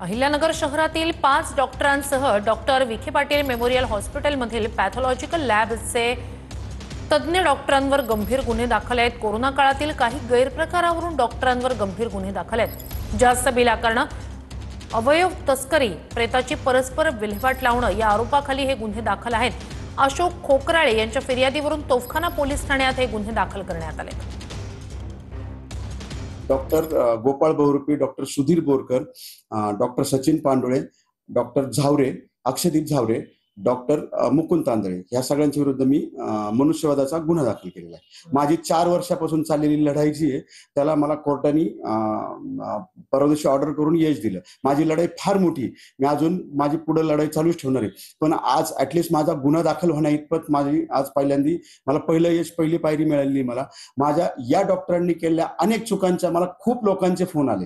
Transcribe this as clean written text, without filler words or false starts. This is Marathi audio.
अहिल्यानगर शहरातील 5 डॉक्टरांसह डॉक्टर विखे पाटील मेमोरियल हॉस्पिटलमधील पॅथॉलॉजिकल लॅबचे तज्ज्ञ डॉक्टरांवर गंभीर गुन्हे दाखल आहेत। कोरोना काळातील काही गैरप्रकारावरून डॉक्टरांवर गंभीर गुन्हे दाखल आहेत। जास्त बिल आकारणं, अवयव तस्करी, प्रेताची परस्पर विल्हेवाट लावणं या आरोपाखाली हे गुन्हे दाखल आहेत। अशोक खोकराळे यांच्या फिर्यादीवरून तोफखाना पोलीस ठाण्यात हे गुन्हे दाखल करण्यात आले। Doctor Gopal Bahurupi, doctor Sudhir Borkar, doctor Sachin Pandule, doctor Zaware, Akshdeep Zaware, doctor Mukund Tandale या सगळ्यांच्या विरुद्ध मी मनुष्यवधाचा गुन्हा दाखल केलेला आहे। माझी 4 वर्षापासून चाललेली लढाई जी आहे त्याला मला कोर्टाने परवा दिवशी ऑर्डर करून यश दिलं। माझी लढाई फार मोठी, मी अजून माझी पुढे लढाई चालूच ठेवणार आहे, पण आज ऍटलिस्ट माझा गुन्हा दाखल होण्या इतपत माझी आज पहिल्यांदी मला पहिलं यश, पहिली पायरी मिळाली। मला माझ्या या डॉक्टरांनी केलेल्या अनेक चुकांच्या मला खूप लोकांचे फोन आले